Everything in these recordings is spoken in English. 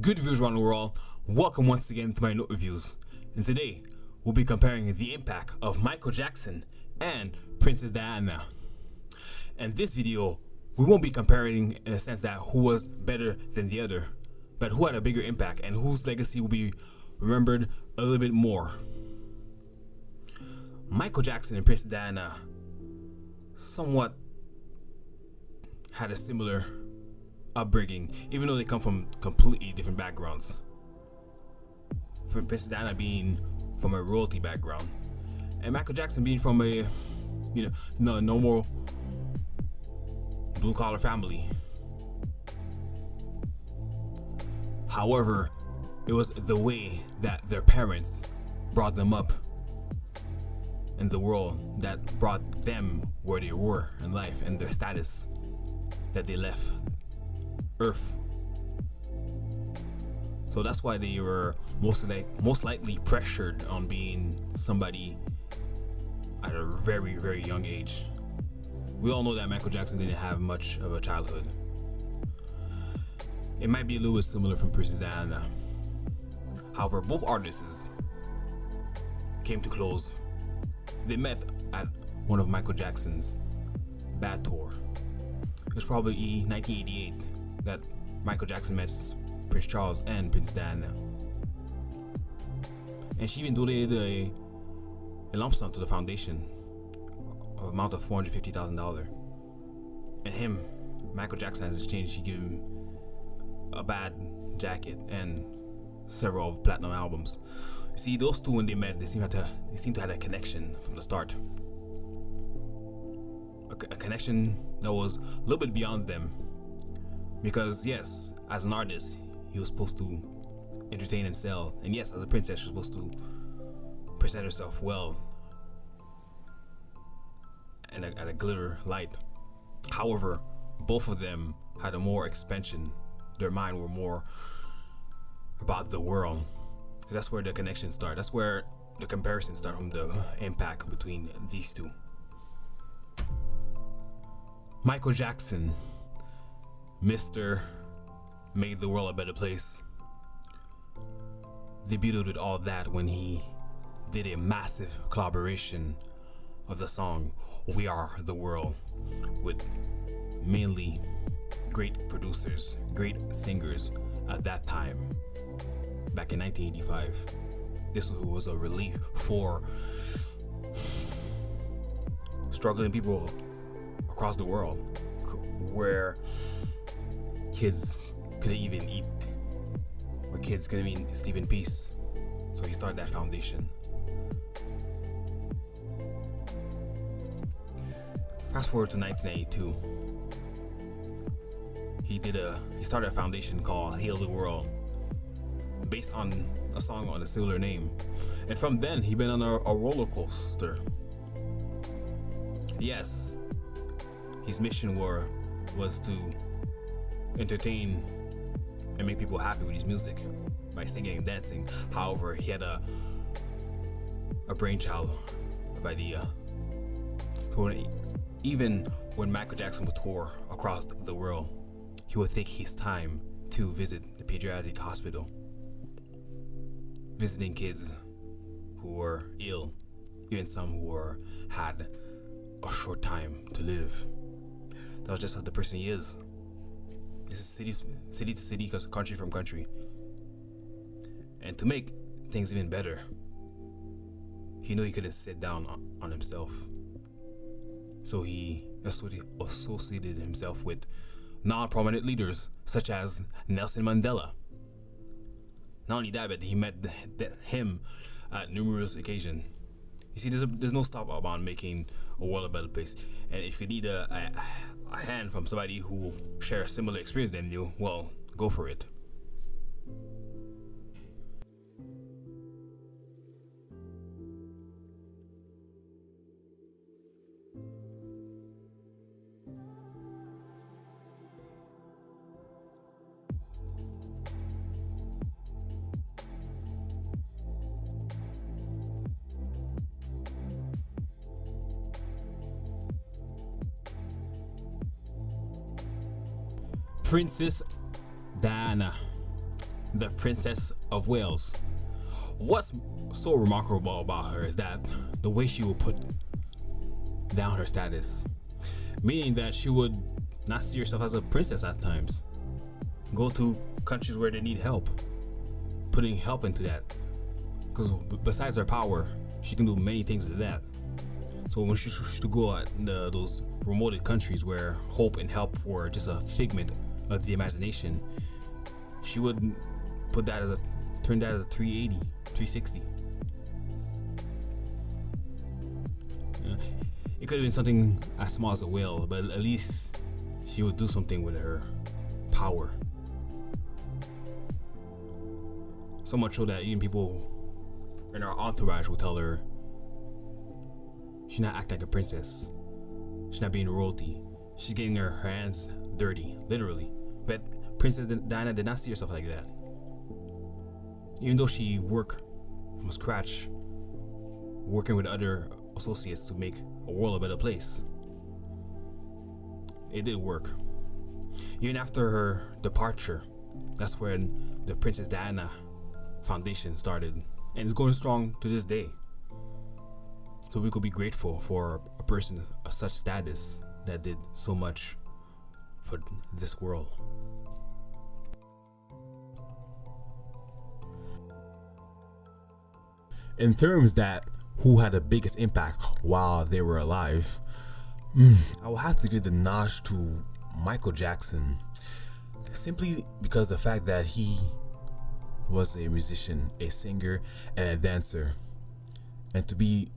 good viewers around the world? Welcome once again to my note reviews. And today, we'll be comparing the impact of Michael Jackson and Princess Diana. And this video, we won't be comparing in a sense that who was better than the other, but who had a bigger impact and whose legacy will be remembered a little bit more. Michael Jackson and Princess Diana somewhat had a similar upbringing, even though they come from completely different backgrounds. For Princess Diana being from a royalty background, and Michael Jackson being from a normal blue collar family. However, it was the way that their parents brought them up in the world that brought them where they were in life and their status that they left Earth. So that's why they were most likely pressured on being somebody at a very, very young age. We all know that Michael Jackson didn't have much of a childhood. It might be a little bit similar from Princess Diana. However, both artists came to close. They met at one of Michael Jackson's bad tour. It was probably 1988 that Michael Jackson met Prince Charles and Princess Diana. And she even donated a lump sum to the foundation of an amount of $450,000. And him, Michael Jackson, as exchange, he gave him a bad jacket and several platinum albums. You see, those two, when they met, they seemed to have a connection from the start. A connection that was a little bit beyond them. Because yes, as an artist, he was supposed to entertain and sell. And yes, as a princess, she was supposed to present herself well and at a glitter light. However, both of them had a more expansion. Their mind were more about the world. That's where the connection starts. That's where the comparison starts, from the impact between these two. Michael Jackson, Mr. Made the World a Better Place, debuted with all that when he did a massive collaboration of the song We Are the World with mainly great producers, great singers at that time, back in 1985. This was a relief for struggling people across the world, where kids couldn't even eat, where kids couldn't even sleep in peace. So he started that foundation. Fast forward to 1992. He started a foundation called Heal the World, based on a song on a similar name. And from then, he been on a roller coaster. Yes, his mission was to entertain and make people happy with his music by singing and dancing. However, he had a brainchild of idea. So even when Michael Jackson would tour across the world, he would take his time to visit the pediatric hospital, visiting kids who were ill, even some who had a short time to live. That was just how the person he is. This is city to city, country from country. And to make things even better, he knew he couldn't sit down on himself. So he associated himself with non-prominent leaders such as Nelson Mandela. Not only that, but he met him at numerous occasions. You see, there's no stop about making a world a better place. And if you need a hand from somebody who shares a similar experience than you, well, go for it. Princess Diana. the Princess of Wales. What's so remarkable about her is that the way she would put down her status, meaning that she would not see herself as a princess at times. Go to countries where they need help, putting help into that. Because besides her power, she can do many things with that. So when she should go at those remote countries where hope and help were just a figment of the imagination, she would put that as turn that as a 380, 360. It could have been something as small as a whale, but at least she would do something with her power. So much so that even people in our entourage will tell her she's not acting like a princess. She's not being royalty. She's getting her hands dirty, literally. But Princess Diana did not see herself like that. Even though she worked from scratch, working with other associates to make a world a better place, it did work. Even after her departure, that's when the Princess Diana Foundation started, and it's going strong to this day. So we could be grateful for a person of such status that did so much for this world. In terms that who had the biggest impact while they were alive, I will have to give the nod to Michael Jackson, simply because the fact that he was a musician, a singer, and a dancer. And to be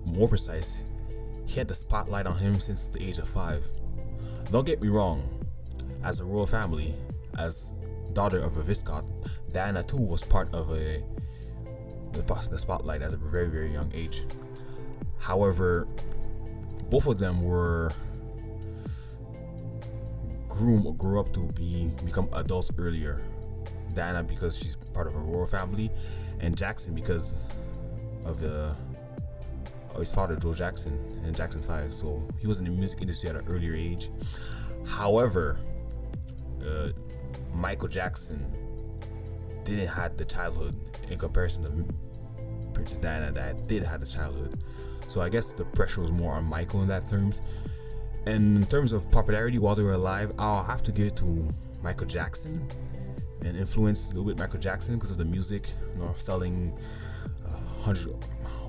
more precise, he had the spotlight on him since the age of 5. Don't get me wrong, as a royal family, as daughter of a Viscount, Diana too was part of the spotlight at a very, very young age. However, both of them grew up to become adults earlier. Diana because she's part of a royal family, and Jackson because of his father, Joe Jackson, and Jackson 5. So he was in the music industry at an earlier age. However, Michael Jackson didn't have the childhood in comparison to Princess Diana that did have the childhood. So I guess the pressure was more on Michael in that terms. And in terms of popularity while they were alive, I'll have to give it to Michael Jackson, and influence a little bit Michael Jackson because of the music, selling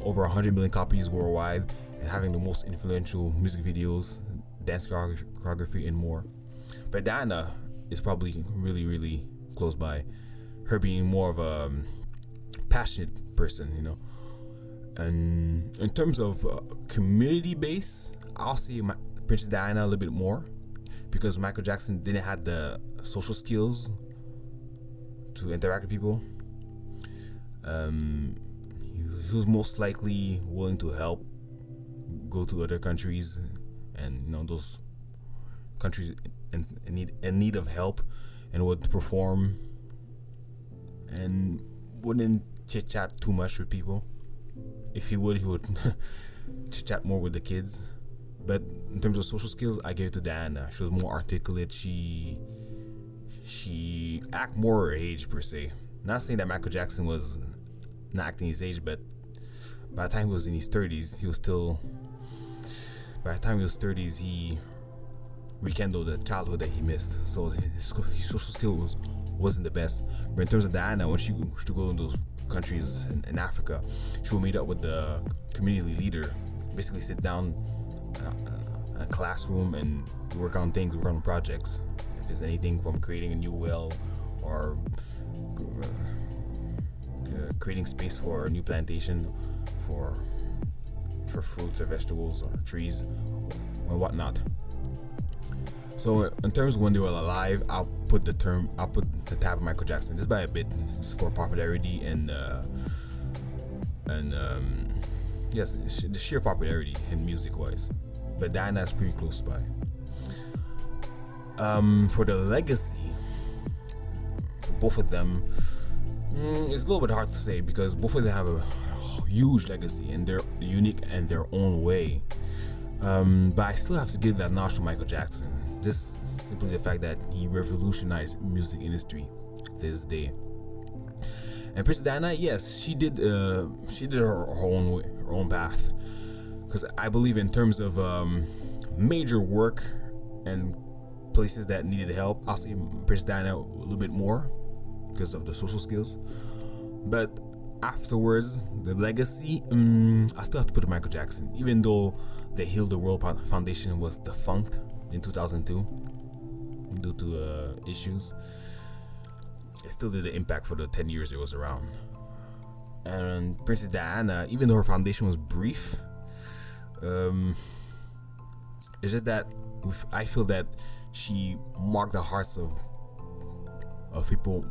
over 100 million copies worldwide, and having the most influential music videos, dance choreography, and more. But Diana is probably really, really close by, her being more of a passionate person, And in terms of community base, I'll say Princess Diana a little bit more, because Michael Jackson didn't have the social skills to interact with people. He was most likely willing to help go to other countries, and those countries in need of help, and would perform and wouldn't chit chat too much with people. If he would chit chat more with the kids. But in terms of social skills, I gave it to Diana. She was more articulate. She act more her age per se. Not saying that Michael Jackson was not acting his age, but by the time he was in his 30s, he rekindled the childhood that he missed. So his social skills wasn't the best. But in terms of Diana, when she used to go in those countries in Africa, she would meet up with the community leader, basically sit down in a classroom and work on projects. If there's anything from creating a new well, or creating space for a new plantation for fruits or vegetables or trees or whatnot. So in terms of when they were alive, I'll put the tab of Michael Jackson just by a bit for popularity and yes, the sheer popularity in music wise. But Diana is pretty close by. For the legacy, for both of them, it's a little bit hard to say because both of them have a huge legacy and they're unique in their own way. But I still have to give that nod to Michael Jackson. Just simply the fact that he revolutionized music industry to this day. And Princess Diana, yes, she did her own way, her own path. Because I believe in terms of major work and places that needed help, I'll say Princess Diana a little bit more because of the social skills. But afterwards, the legacy, I still have to put it Michael Jackson. Even though the Heal the World Foundation was defunct in 2002 due to issues, it still did an impact for the 10 years it was around. And Princess Diana, even though her foundation was brief, it's just that I feel that she marked the hearts of people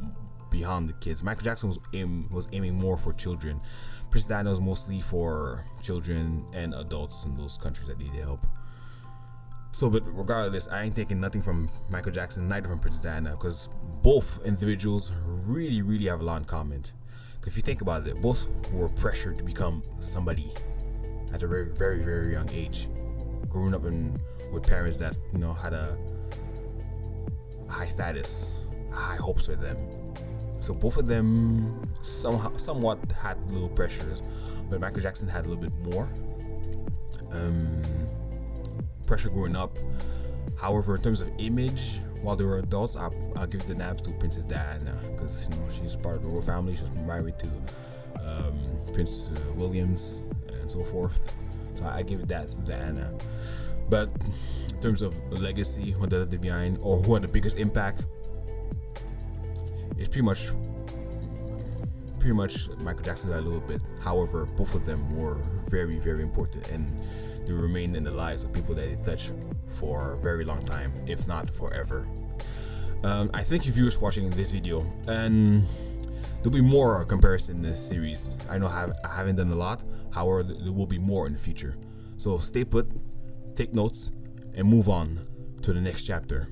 beyond the kids. Michael Jackson was aiming more for children. Princess Diana was mostly for children and adults in those countries that needed help. So, but regardless, I ain't taking nothing from Michael Jackson, neither from Princess Diana, because both individuals really, really have a lot in common. If you think about it, both were pressured to become somebody at a very, very, very young age, growing up with parents that had a high status, high hopes for them. So both of them somewhat had little pressures, but Michael Jackson had a little bit more pressure growing up. However, in terms of image, while they were adults, I'll give the nabs to Princess Diana, because she's part of the royal family. She was married to Prince Williams and so forth. So I give that to Diana. But in terms of the legacy, who did it behind, or who had the biggest impact, it's pretty much Michael Jackson a little bit. However, both of them were very, very important, and they remain in the lives of people that they touch for a very long time, if not forever. I thank you viewers for watching this video, and there'll be more comparison in this series. I know I haven't done a lot, however there will be more in the future. So stay put, take notes, and move on to the next chapter.